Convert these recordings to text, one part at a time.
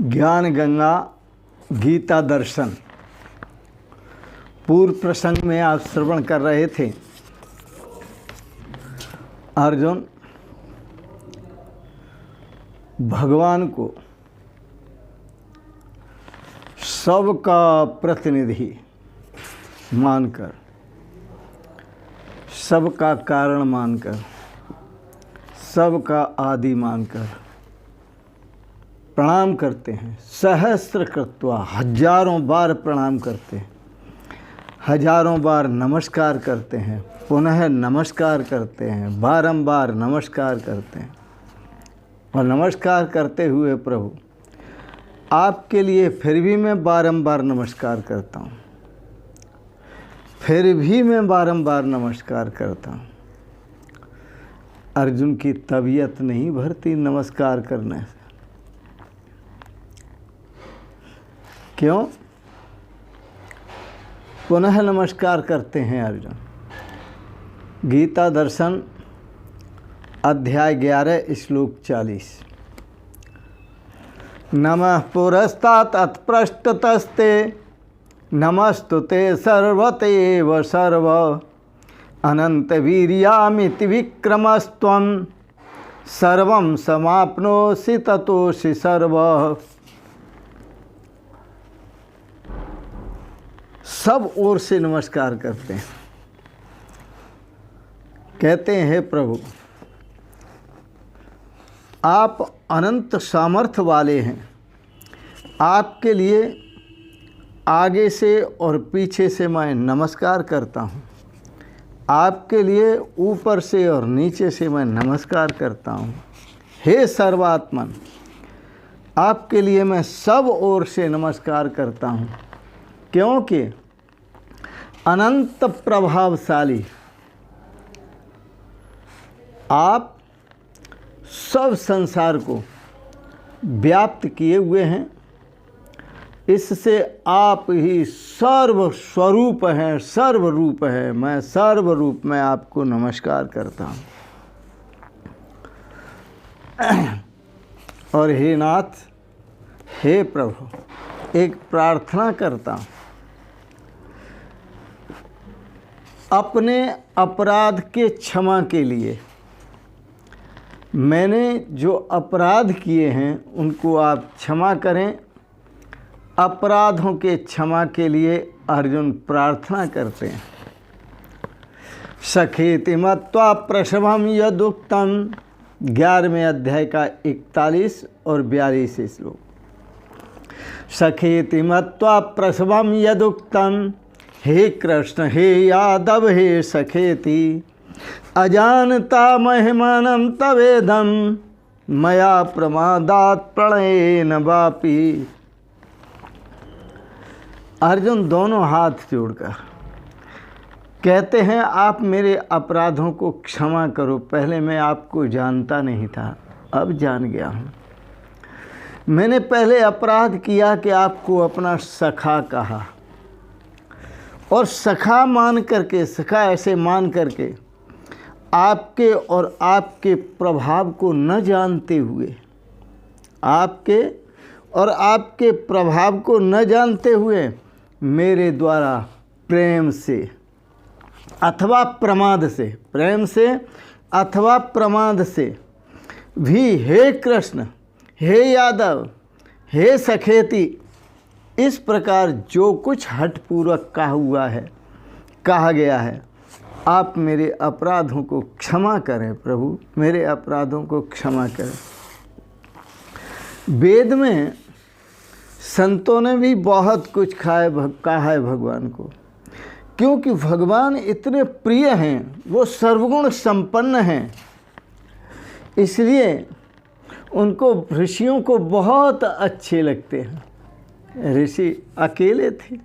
ज्ञान गंगा गीता दर्शन पूर्व प्रसंग में आप श्रवण कर रहे थे। अर्जुन भगवान को सबका प्रतिनिधि मानकर, सबका कारण मानकर, सबका आदि मानकर प्रणाम करते हैं। सहस्र कृत्वा, हजारों बार प्रणाम करते हैं, हजारों बार नमस्कार करते हैं, पुनः नमस्कार करते हैं, बारंबार नमस्कार करते हैं। और नमस्कार करते हुए प्रभु आपके लिए फिर भी मैं बारंबार नमस्कार करता हूँ, फिर भी मैं बारंबार नमस्कार करता हूँ। अर्जुन की तबीयत नहीं भरती नमस्कार करने से। क्यों? पुनः नमस्कार करते हैं अर्जुन। गीता दर्शन अध्याय 11 श्लोक 40। नमः पुरस्तात् अत्पृष्ठतस्ते नमस्तुते सर्वतेव सर्व अनंत वीर्यामिति विक्रमस्त्वं सर्वं समाप्नोषि ततोषि सर्वः। सब ओर से नमस्कार करते हैं, कहते हैं हे प्रभु आप अनंत सामर्थ्य वाले हैं। आपके लिए आगे से और पीछे से मैं नमस्कार करता हूँ, आपके लिए ऊपर से और नीचे से मैं नमस्कार करता हूँ। हे सर्वात्मन, आपके लिए मैं सब ओर से नमस्कार करता हूँ, क्योंकि अनंत प्रभावशाली आप सब संसार को व्याप्त किए हुए हैं। इससे आप ही सर्व स्वरूप हैं, सर्व रूप है। मैं सर्व रूप में आपको नमस्कार करता हूँ। और हे नाथ, हे प्रभु, एक प्रार्थना करता हूँ। अपने अपराध के क्षमा के लिए, मैंने जो अपराध किए हैं उनको आप क्षमा करें। अपराधों के क्षमा के लिए अर्जुन प्रार्थना करते हैं। सखेति मत्वा प्रसभम यदुक्तम, 11वें अध्याय का 41 और 42 श्लोक। सखेति मत्वा प्रसभम यदुक्तम, हे कृष्ण हे यादव हे सखेति, अजानता महिमानं तवेदं, मया प्रमादात् प्रणयेन वापि। अर्जुन दोनों हाथ जोड़कर कहते हैं आप मेरे अपराधों को क्षमा करो। पहले मैं आपको जानता नहीं था, अब जान गया हूँ। मैंने पहले अपराध किया कि आपको अपना सखा कहा, और सखा मान करके, सखा ऐसे मान करके आपके और आपके प्रभाव को न जानते हुए, आपके और आपके प्रभाव को न जानते हुए मेरे द्वारा प्रेम से अथवा प्रमाद से, प्रेम से अथवा प्रमाद से भी, हे कृष्ण हे यादव हे सखेति, इस प्रकार जो कुछ हठपूर्वक कहा गया है, आप मेरे अपराधों को क्षमा करें प्रभु, मेरे अपराधों को क्षमा करें। वेद में संतों ने भी बहुत कुछ कहा है भगवान को, क्योंकि भगवान इतने प्रिय हैं, वो सर्वगुण संपन्न हैं, इसलिए उनको ऋषियों को बहुत अच्छे लगते हैं। ऋषि अकेले थे,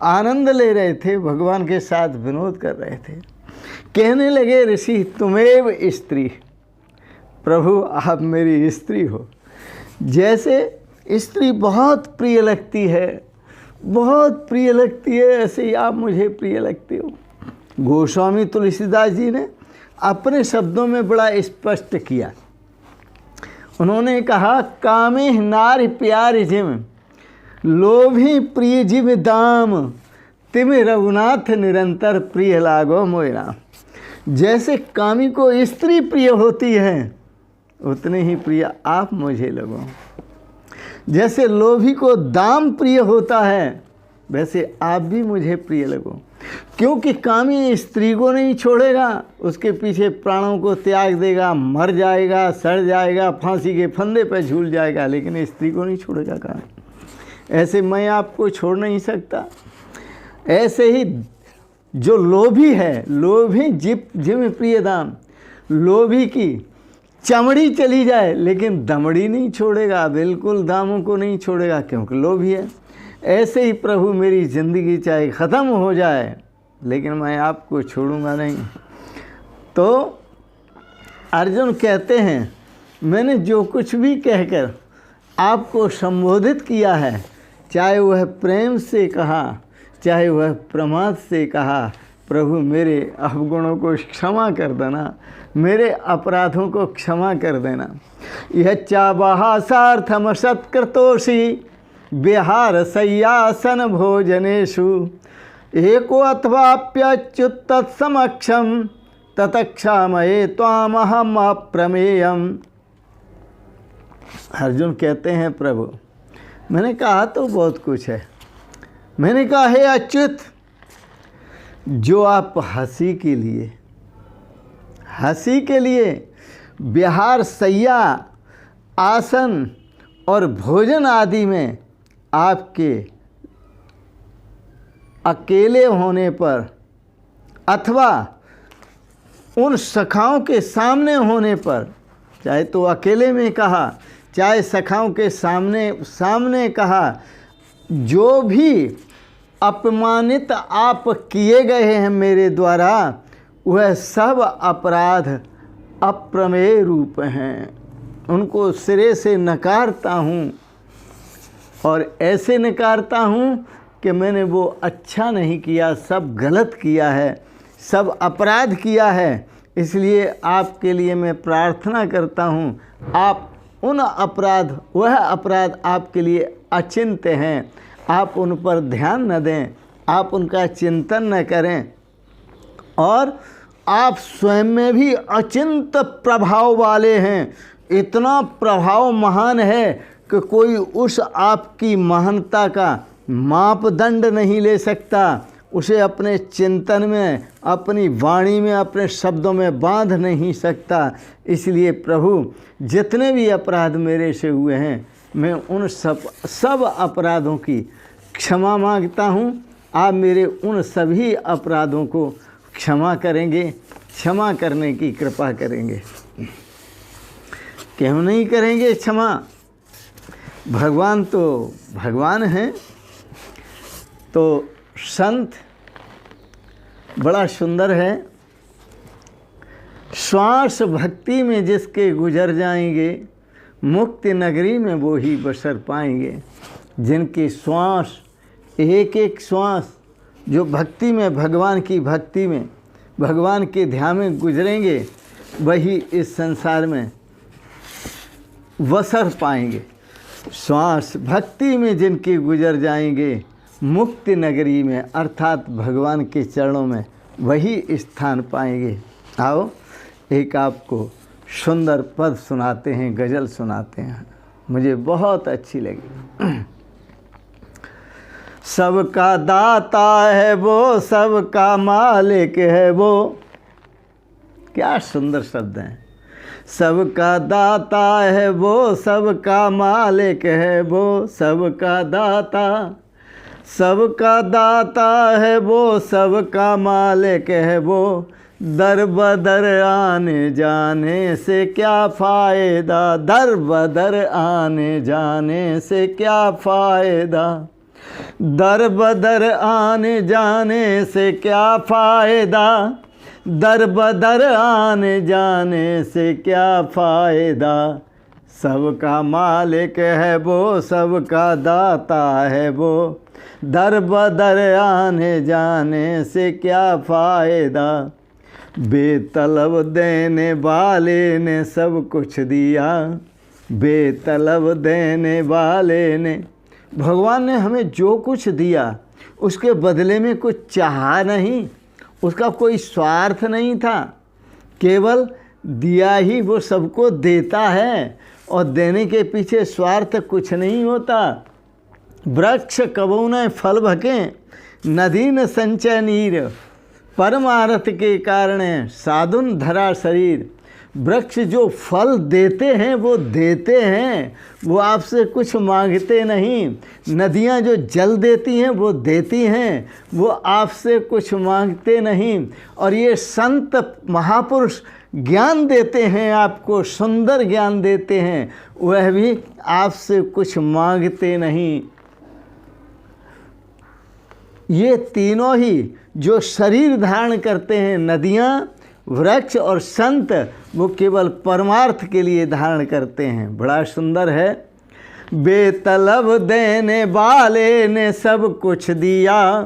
आनंद ले रहे थे, भगवान के साथ विनोद कर रहे थे। कहने लगे ऋषि तुमेव स्त्री, प्रभु आप मेरी स्त्री हो। जैसे स्त्री बहुत प्रिय लगती है, बहुत प्रिय लगती है, ऐसे ही आप मुझे प्रिय लगते हो। गोस्वामी तुलसीदास जी ने अपने शब्दों में बड़ा स्पष्ट किया। उन्होंने कहा, कामे नार प्यार जिम, लोभी प्रिय जीव दाम, तिम रघुनाथ निरंतर प्रिय लागो मोय राम। जैसे कामी को स्त्री प्रिय होती है, उतने ही प्रिय आप मुझे लगो। जैसे लोभी को दाम प्रिय होता है, वैसे आप भी मुझे प्रिय लगो। क्योंकि कामी स्त्री को नहीं छोड़ेगा, उसके पीछे प्राणों को त्याग देगा, मर जाएगा, सड़ जाएगा, फांसी के फंदे पर झूल जाएगा, लेकिन स्त्री को नहीं छोड़ेगा कामी। ऐसे मैं आपको छोड़ नहीं सकता। ऐसे ही जो लोभी है, लोभी जिम प्रिय दाम, लोभी की चमड़ी चली जाए लेकिन दमड़ी नहीं छोड़ेगा, बिल्कुल दामों को नहीं छोड़ेगा, क्योंकि लोभी है। ऐसे ही प्रभु मेरी ज़िंदगी चाहे ख़त्म हो जाए, लेकिन मैं आपको छोड़ूंगा नहीं। तो अर्जुन कहते हैं, मैंने जो कुछ भी कहकर आपको संबोधित किया है, चाहे वह प्रेम से कहा, चाहे वह प्रमाद से कहा, प्रभु मेरे अवगुणों को क्षमा कर देना, मेरे अपराधों को क्षमा कर देना। यह चाबाहासार्थम सत्कृतोषि विहार शय्यासन भोजनेषु, एको अथवाप्यच्युत तत्समक्षम ततक्षामये त्वामहम अप्रमेयम। अर्जुन कहते हैं, प्रभु मैंने कहा तो बहुत कुछ है। मैंने कहा, हे अच्युत, जो आप हंसी के लिए विहार शैया आसन और भोजन आदि में आपके अकेले होने पर अथवा उन सखाओं के सामने होने पर, चाहे तो अकेले में कहा चाहे सखाओं के सामने कहा, जो भी अपमानित आप किए गए हैं मेरे द्वारा, वह सब अपराध अप्रमेय रूप हैं। उनको सिरे से नकारता हूँ, और ऐसे नकारता हूँ कि मैंने वो अच्छा नहीं किया, सब गलत किया है, सब अपराध किया है। इसलिए आपके लिए मैं प्रार्थना करता हूँ, आप उन वह अपराध आपके लिए अचिंत्य हैं, आप उन पर ध्यान न दें, आप उनका चिंतन न करें, और आप स्वयं में भी अचिंत प्रभाव वाले हैं। इतना प्रभाव महान है कि कोई उस आपकी महानता का मापदंड नहीं ले सकता, उसे अपने चिंतन में, अपनी वाणी में, अपने शब्दों में बांध नहीं सकता। इसलिए प्रभु, जितने भी अपराध मेरे से हुए हैं, मैं उन सब अपराधों की क्षमा मांगता हूँ। आप मेरे उन सभी अपराधों को क्षमा करेंगे, क्षमा करने की कृपा करेंगे। क्यों नहीं करेंगे क्षमा? भगवान तो भगवान हैं। तो संत बड़ा सुंदर है, श्वास भक्ति में जिसके गुजर जाएंगे, मुक्ति नगरी में वो ही बसर पाएंगे। जिनकी श्वास, एक एक श्वास जो भक्ति में, भगवान की भक्ति में, भगवान के ध्यान में गुजरेंगे, वही इस संसार में बसर पाएंगे। श्वास भक्ति में जिनके गुजर जाएंगे, मुक्ति नगरी में अर्थात भगवान के चरणों में वही स्थान पाएंगे। आओ एक आपको सुंदर पद सुनाते हैं, गज़ल सुनाते हैं, मुझे बहुत अच्छी लगी। सबका दाता है वो, सबका मालिक है वो। क्या सुंदर शब्द हैं। सबका दाता है वो, सबका मालिक है वो, सबका दाता, सबका दाता है वो, सबका मालिक है वो। दर बदर आने जाने से क्या फ़ायदा, दर बदर आने जाने से क्या फ़ायदा, दर बदर आने जाने से क्या फ़ायदा, दर बदर आने जाने से क्या फ़ायदा। सबका मालिक है वो, सबका दाता है वो, दर बदर आने जाने से क्या फ़ायदा। बेतलब देने वाले ने सब कुछ दिया, बेतलब देने वाले ने। भगवान ने हमें जो कुछ दिया उसके बदले में कुछ चाहा नहीं, उसका कोई स्वार्थ नहीं था, केवल दिया ही वो सबको देता है और देने के पीछे स्वार्थ कुछ नहीं होता। वृक्ष कबहु न फल भके, नदी न संचय नीर, परमार्थ के कारण साधुन धरा शरीर। वृक्ष जो फल देते हैं वो देते हैं, वो आपसे कुछ मांगते नहीं। नदियाँ जो जल देती हैं वो देती हैं, वो आपसे कुछ मांगते नहीं। और ये संत महापुरुष ज्ञान देते हैं, आपको सुंदर ज्ञान देते हैं, वह भी आपसे कुछ मांगते नहीं। ये तीनों ही जो शरीर धारण करते हैं, नदियाँ, वृक्ष और संत, वो केवल परमार्थ के लिए धारण करते हैं। बड़ा सुंदर है। बेतलब देने वाले ने सब कुछ दिया,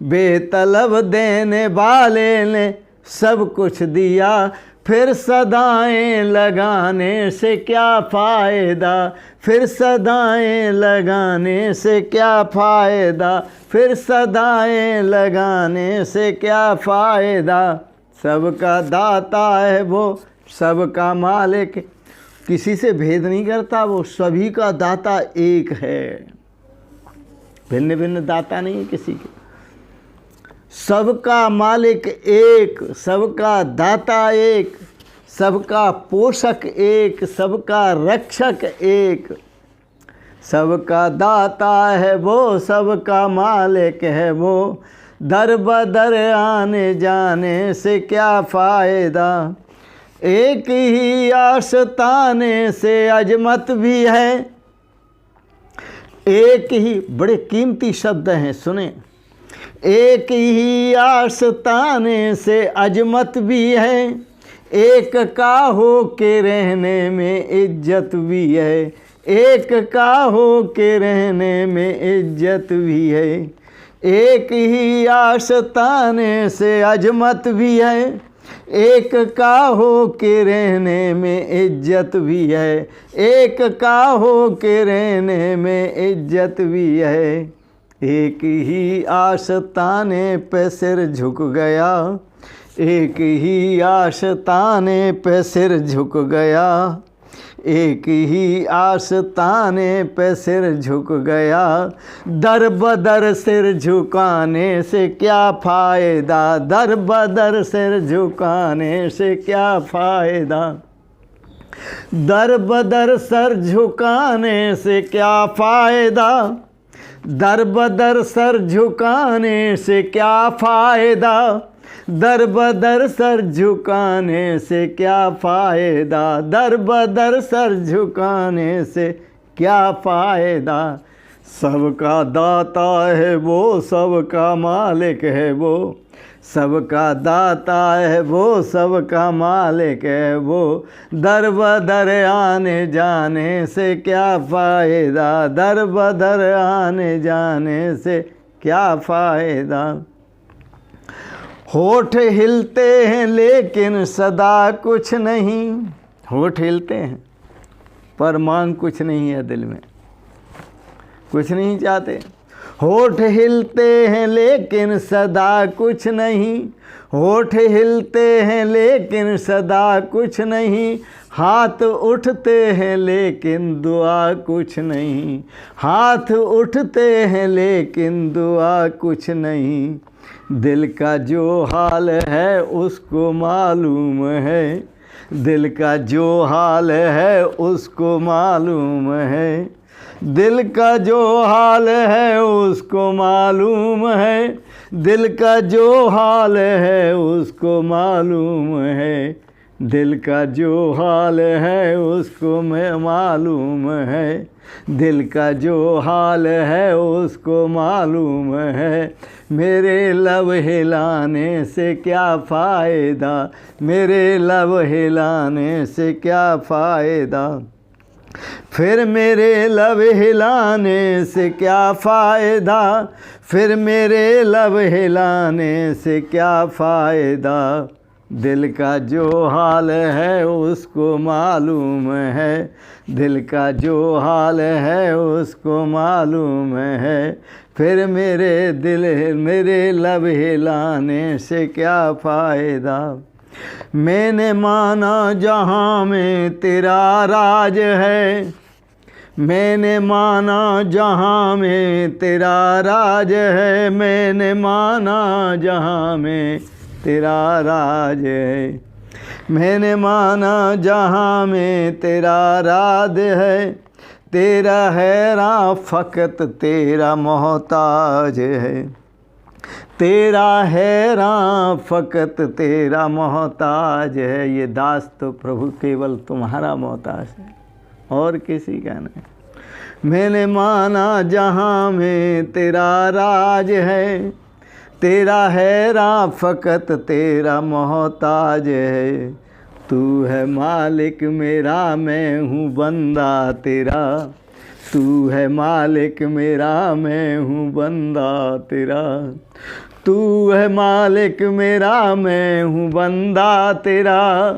बेतलब देने वाले ने सब कुछ दिया, फिर सदाएं लगाने से क्या फ़ायदा, फिर सदाएं लगाने से क्या फ़ायदा, फिर सदाएं लगाने से क्या फ़ायदा। सबका दाता है वो, सबका मालिक, किसी से भेद नहीं करता, वो सभी का दाता एक है, भिन्न भिन्न दाता नहीं है किसी के। सबका मालिक एक, सबका दाता एक, सबका पोषक एक, सबका रक्षक एक। सबका दाता है वो, सबका मालिक है वो, दर बदर आने जाने से क्या फ़ायदा। एक ही आस्ताने से अजमत भी है, एक ही, बड़े कीमती शब्द हैं, सुने। एक ही आस्ताने से अजमत भी है, एक का हो के रहने में इज्जत भी है, एक का हो के रहने में इज्जत भी है। एक ही आस्ताने से अजमत भी है, एक का हो के रहने में इज्जत भी है, एक का हो के रहने में इज्जत भी है। एक ही आस्ताने पे सिर झुक गया, एक ही आस्ताने पे सिर झुक गया, एक ही आस्ताने पे सिर झुक गया, दर बदर सिर झुकाने से क्या फ़ायदा, दर बदर सिर झुकाने से क्या फ़ायदा, दर बदर सर झुकाने से क्या फ़ायदा, दर बदर सर झुकाने से क्या फ़ायदा, दर बदर सर झुकाने से क्या फ़ायदा, दर बदर सर झुकाने से क्या फ़ायदा। सबका दाता है वो, सबका मालिक है वो, सबका दाता है वो, सबका मालिक है वो, दर बदर आने जाने से क्या फ़ायदा, दर बदर आने जाने से क्या फ़ायदा। होठ हिलते हैं लेकिन सदा कुछ नहीं, होठ हिलते हैं पर मांग कुछ नहीं है, दिल में कुछ नहीं चाहते। होठ हिलते हैं लेकिन सदा कुछ नहीं, होठ हिलते हैं लेकिन सदा कुछ नहीं, हाथ उठते हैं लेकिन दुआ कुछ नहीं, हाथ उठते हैं लेकिन दुआ कुछ नहीं। दिल का जो हाल है उसको मालूम है, दिल का जो हाल है उसको मालूम है, दिल का जो हाल है उसको मालूम है, दिल का जो हाल है उसको मालूम है, दिल का जो हाल है उसको मैं मालूम है, दिल का जो हाल है उसको मालूम है। मेरे लब हिलाने से क्या फ़ायदा, मेरे लब हिलाने से क्या फ़ायदा, फिर मेरे लब हिलाने से क्या फ़ायदा, फिर मेरे लब हिलाने से क्या फ़ायदा। दिल का जो हाल है उसको मालूम है, दिल का जो हाल है उसको मालूम है, फिर मेरे दिल मेरे लब हिलाने से क्या फ़ायदा। मैंने माना जहाँ में तेरा राज है, मैंने माना जहाँ में तेरा राज है, मैंने माना जहाँ में तेरा राज है, मैंने माना जहाँ में तेरा राज है, तेरा हैरान फ़कत तेरा मोहताज है, तेरा हैरान फ़कत तेरा मोहताज है। ये दास तो प्रभु केवल तुम्हारा मोहताज है और किसी का नहीं। मैंने माना जहाँ में तेरा राज है, तेरा हैरान फ़कत तेरा मोहताज है, तू है मालिक मेरा मैं हूँ बंदा तेरा, तू है मालिक मेरा मैं हूँ बंदा तेरा, तू है मालिक मेरा मैं हूँ बंदा तेरा,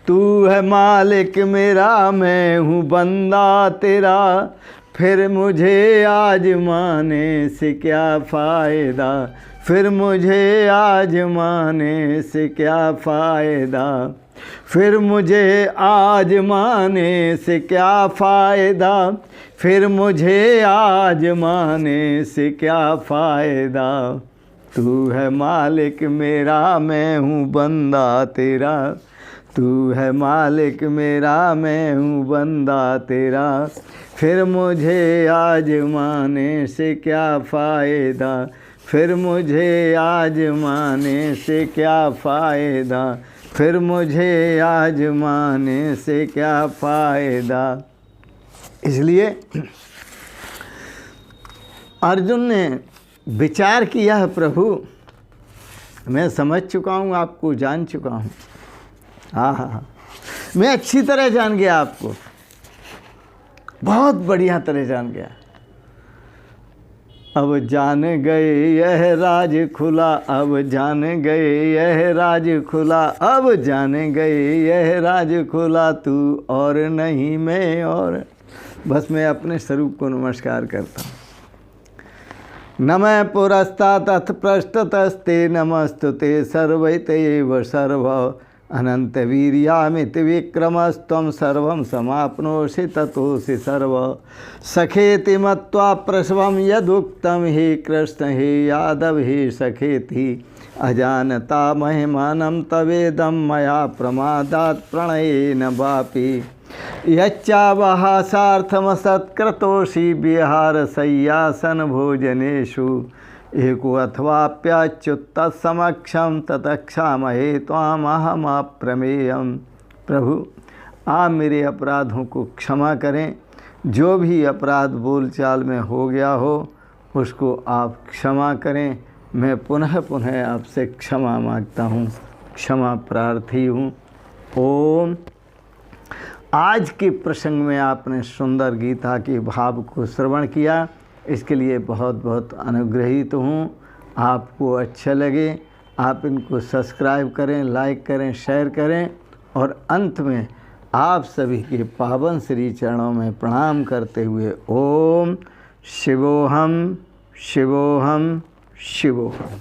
तू है मालिक मेरा मैं हूँ बंदा तेरा, फिर मुझे आजमाने से क्या फ़ायदा, फिर मुझे आजमाने से क्या फ़ायदा, फिर मुझे आजमाने से क्या फ़ायदा, फिर मुझे आजमाने से क्या फ़ायदा। तू है मालिक मेरा मैं हूँ बंदा तेरा, तू है मालिक मेरा मैं हूँ बंदा तेरा, फिर मुझे आजमाने से क्या फ़ायदा, फिर मुझे आजमाने से क्या फ़ायदा, फिर मुझे आजमाने से क्या फ़ायदा। इसलिए अर्जुन ने विचार किया है, प्रभु मैं समझ चुका हूँ, आपको जान चुका हूँ। हाँ हाँ हाँ, मैं अच्छी तरह जान गया आपको, बहुत बढ़िया तरह जान गया। अब जान गए यह राज खुला, अब जान गए यह राज खुला, अब जान गए यह राज खुला, तू और नहीं मैं और। बस मैं अपने स्वरूप को नमस्कार करता हूँ। नमः पुरस्तात् अथ पृष्ठतस्ते, नमस्तुते सर्वैतेव सर्व अनंत वीर्यामिति विक्रमस्त्वं सर्वं समाप्नोषि ततोऽसि सर्व। सखेति मत्वा प्रसवं यदुक्तं हि कृष्ण हि यादव हि सखेति, अजानता महिमानं तवेदं मया प्रमादात् प्रणयेन वापि। यच्चावहासार्थमसत्कृतोषि विहारशय्यासन भोजनेषु, एको अथवाप्याच्युत तत्समक्षम ततक्षामहे त्वामहम अप्रमेयम्। प्रभु आप मेरे अपराधों को क्षमा करें, जो भी अपराध बोलचाल में हो गया हो उसको आप क्षमा करें। मैं पुनः पुनः आपसे क्षमा मांगता हूँ, क्षमा प्रार्थी हूँ। ओम। आज के प्रसंग में आपने सुंदर गीता के भाव को श्रवण किया, इसके लिए बहुत बहुत अनुग्रहित हूँ। आपको अच्छा लगे आप इनको सब्सक्राइब करें, लाइक करें, शेयर करें, और अंत में आप सभी के पावन श्री चरणों में प्रणाम करते हुए ओम शिवोहम शिवोहम शिवोहम।